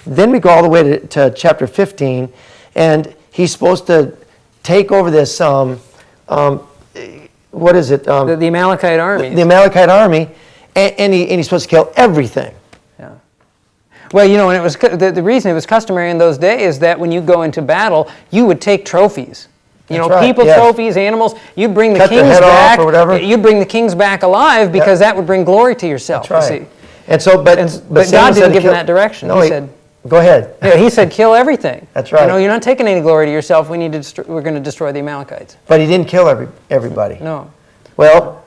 Then we go all the way to chapter 15, and he's supposed to take over this, what is it? The Amalekite army. The Amalekite army, and he's supposed to kill everything. Yeah. Well, you know, and it was the reason it was customary in those days is that when you go into battle, you would take trophies. You know, right, people, yes. Trophies, animals. You'd bring the Cut their kings head off back. or whatever. You'd bring the kings back alive because that would bring glory to yourself. That's right. You see. And so, but God didn't give him that direction. No, he said, "Go ahead." Yeah, he said, "Kill everything." That's right. You know, you're not taking any glory to yourself. We're going to destroy the Amalekites. But he didn't kill everybody. No. Well,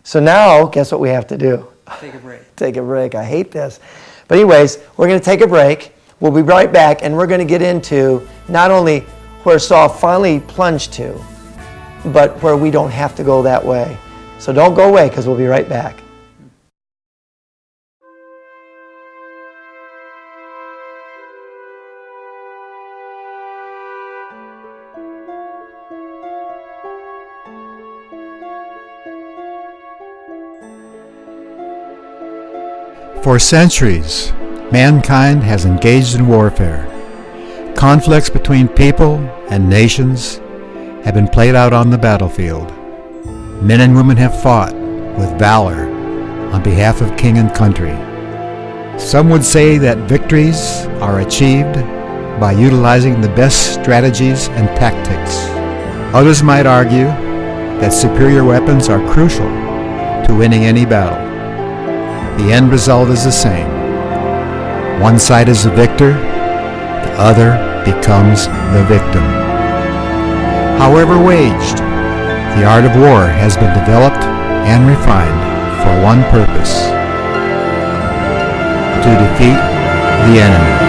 so now, guess what we have to do? Take a break. Take a break. I hate this. But anyways, we're going to take a break. We'll be right back, and we're going to get into not only where Saul finally plunged to, but where we don't have to go that way. So don't go away, because we'll be right back. For centuries, mankind has engaged in warfare. Conflicts between people and nations have been played out on the battlefield. Men and women have fought with valor on behalf of king and country. Some would say that victories are achieved by utilizing the best strategies and tactics. Others might argue that superior weapons are crucial to winning any battle. The end result is the same. One side is the victor, the other becomes the victim. However waged, the art of war has been developed and refined for one purpose: to defeat the enemy.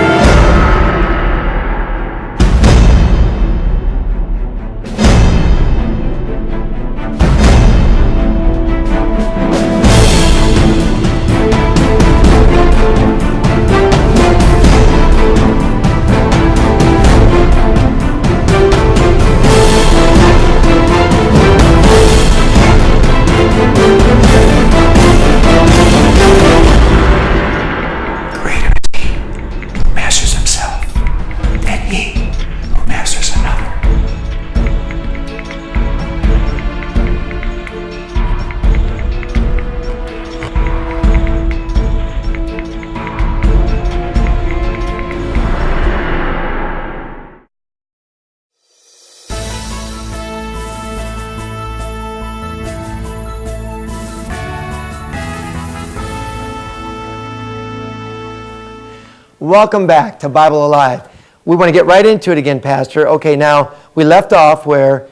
Welcome back to Bible Alive. We want to get right into it again, Pastor. Okay, now we left off where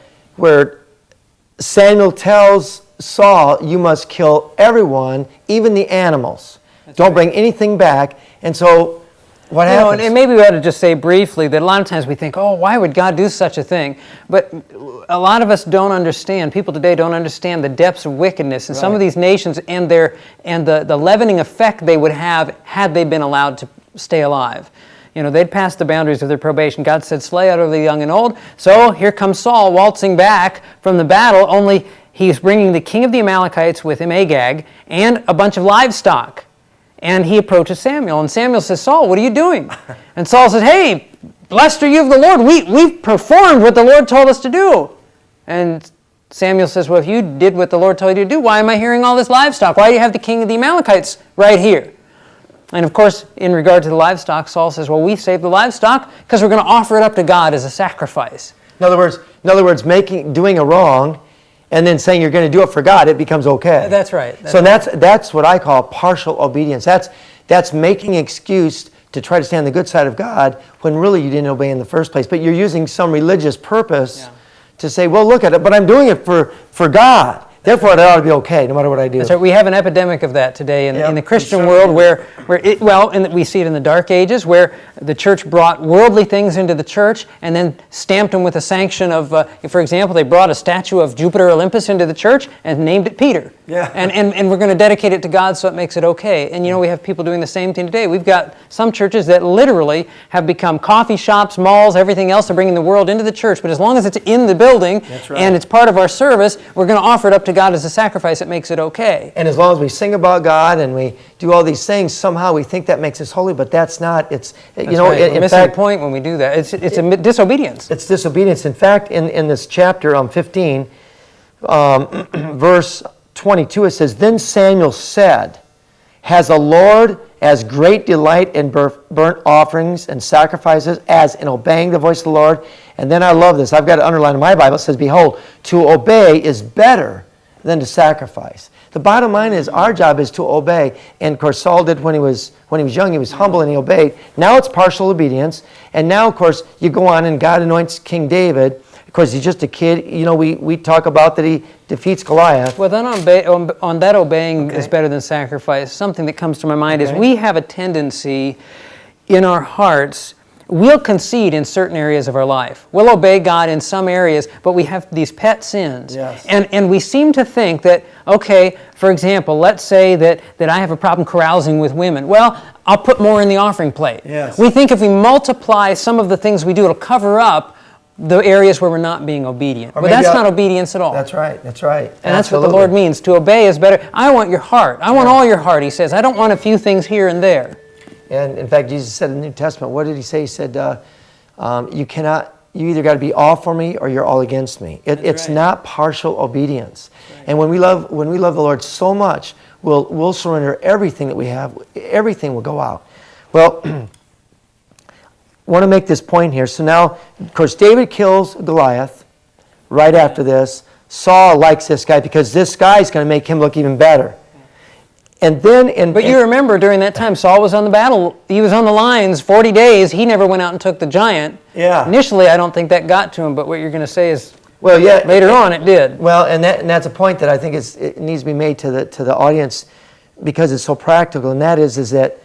Samuel tells Saul, you must kill everyone, even the animals. Don't bring anything back. And so what happens? And maybe we ought to just say briefly that a lot of times we think, oh, why would God do such a thing? But a lot of us don't understand, people today don't understand the depths of wickedness in some of these nations and the leavening effect they would have had they been allowed to stay alive. You know, they'd passed the boundaries of their probation. God said, slay out of the young and old. So here comes Saul waltzing back from the battle, only he's bringing the king of the Amalekites with him, Agag, and a bunch of livestock. And he approaches Samuel, and Samuel says, Saul, what are you doing? And Saul says, hey, blessed are you of the Lord. We've performed what the Lord told us to do. And Samuel says, well, if you did what the Lord told you to do, why am I hearing all this livestock? Why do you have the king of the Amalekites right here? And of course, in regard to the livestock, Saul says, well, we saved the livestock because we're going to offer it up to God as a sacrifice. In other words, doing a wrong and then saying you're going to do it for God, it becomes okay. That's right. That's what I call partial obedience. That's making excuse to try to stand on the good side of God when really you didn't obey in the first place. But you're using some religious purpose to say, well, look at it, but I'm doing it for God. Therefore, it ought to be okay, no matter what I do. That's right. We have an epidemic of that today in the Christian world, we see it in the Dark Ages, where the church brought worldly things into the church and then stamped them with a sanction of, for example, they brought a statue of Jupiter Olympus into the church and named it Peter. Yeah. And we're going to dedicate it to God so it makes it okay. And you know, we have people doing the same thing today. We've got some churches that literally have become coffee shops, malls, everything else. They're bringing the world into the church, but as long as it's in the building and it's part of our service, we're going to offer it up to God as a sacrifice, it makes it okay. And as long as we sing about God and we do all these things, somehow we think that makes us holy, but that's not. It's, That's right. We're missing the point when we do that. It's a disobedience. It's disobedience. In fact, in this chapter 15, verse 22, it says, Then Samuel said, Has the Lord as great delight in burnt offerings and sacrifices as in obeying the voice of the Lord? And then I love this. I've got it underlined in my Bible. It says, Behold, to obey is better than to sacrifice. The bottom line is our job is to obey. And of course, Saul did when he was young. He was humble and he obeyed. Now it's partial obedience. And now, of course, you go on and God anoints King David. Of course, he's just a kid. You know, we talk about that he defeats Goliath. Well, then on that obeying is better than sacrifice, something that comes to my mind is we have a tendency in our hearts, we'll concede in certain areas of our life. We'll obey God in some areas, but we have these pet sins. Yes. And we seem to think that, okay, for example, let's say that I have a problem carousing with women. Well, I'll put more in the offering plate. Yes. We think if we multiply some of the things we do, it'll cover up the areas where we're not being obedient. But that's not obedience at all. That's right. That's right. And that's what the Lord means. To obey is better. I want your heart. I want all your heart, he says. I don't want a few things here and there. And in fact, Jesus said in the New Testament, what did he say? He said, you either got to be all for me or you're all against me. It's not partial obedience. Right. And when we love the Lord so much, we'll surrender everything that we have. Everything will go out. Well, I want to make this point here. So now, of course, David kills Goliath right after this. Saul likes this guy because this guy's going to make him look even better. And then, but you remember during that time, Saul was on the battle. He was on the lines 40 days. He never went out and took the giant. Yeah. Initially, I don't think that got to him. But what you're going to say is, well, yeah, later on, it did. Well, and that's a point that I think it needs to be made to the audience because it's so practical. And that is that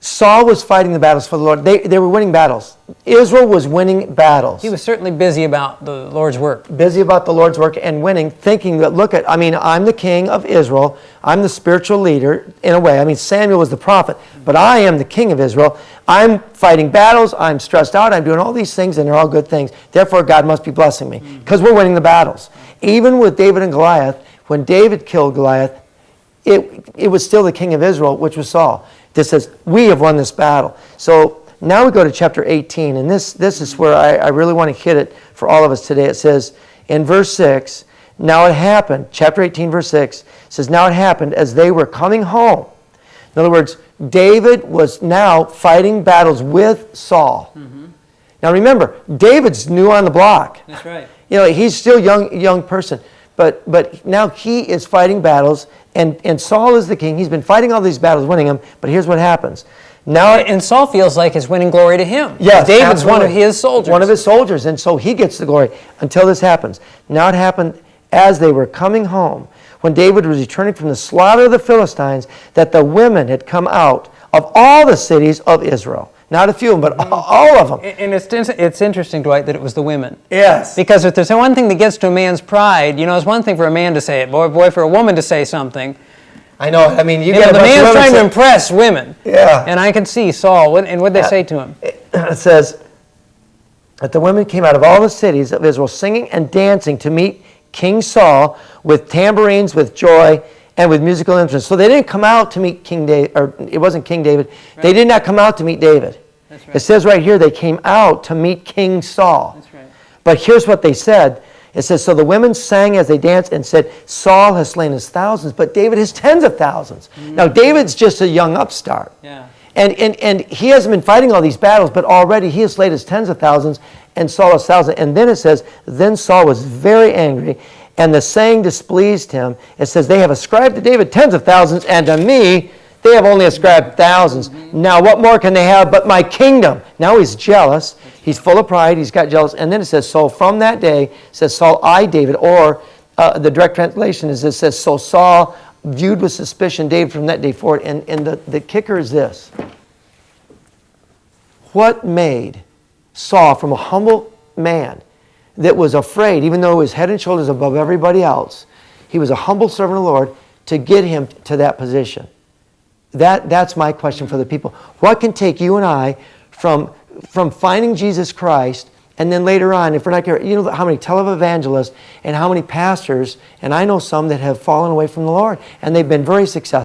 Saul was fighting the battles for the Lord. They were winning battles. Israel was winning battles. He was certainly busy about the Lord's work. Busy about the Lord's work and winning, thinking that, I'm the king of Israel. I'm the spiritual leader in a way. Samuel was the prophet, but I am the king of Israel. I'm fighting battles. I'm stressed out. I'm doing all these things, and they're all good things. Therefore, God must be blessing me because we're winning the battles. Even with David and Goliath, when David killed Goliath, it was still the king of Israel, which was Saul. This says, we have won this battle. So now we go to chapter 18, and this is where I really want to hit it for all of us today. It says in verse 6, now it happened, chapter 18, verse 6, says, now it happened as they were coming home. In other words, David was now fighting battles with Saul. Mm-hmm. Now remember, David's new on the block. That's right. He's still a young person. But now he is fighting battles, and Saul is the king. He's been fighting all these battles, winning them, but here's what happens. Now, and Saul feels like it's winning glory to him. Yes, David's absolutely. one of his soldiers. One of his soldiers, and so he gets the glory until this happens. Now it happened as they were coming home, when David was returning from the slaughter of the Philistines, that the women had come out of all the cities of Israel. Not a few of them, but all of them. And it's interesting, Dwight, that it was the women. Yes. Because if there's one thing that gets to a man's pride, it's one thing for a man to say it, boy, for a woman to say something. I know. The man's trying to impress women. Yeah. And I can see Saul, and what did they say to him? It says that the women came out of all the cities of Israel singing and dancing to meet King Saul with tambourines, with joy, and with musical instruments. So they didn't come out to meet King David, or it wasn't King David. Right. They did not come out to meet David. That's right. It says right here they came out to meet King Saul. That's right. But here's what they said. It says, so the women sang as they danced and said, Saul has slain his thousands, but David has tens of thousands. Mm-hmm. Now David's just a young upstart. Yeah. And he hasn't been fighting all these battles, but already he has slain his tens of thousands and Saul has thousands. And then it says, then Saul was very angry, and the saying displeased him. It says, they have ascribed to David tens of thousands, and to me they have only ascribed thousands. Mm-hmm. Now what more can they have but my kingdom? Now he's jealous. He's full of pride. He's got jealous. And then it says, so from that day, it says, Saul eyed David, or the direct translation is, it says, so Saul viewed with suspicion David from that day forward. And the kicker is this. What made Saul, from a humble man that was afraid, even though he was head and shoulders above everybody else, he was a humble servant of the Lord, to get him to that position? That's my question for the people. What can take you and I from finding Jesus Christ And then later on, if we're not careful, you know how many televangelists and how many pastors, and I know some that have fallen away from the Lord, and they've been very successful.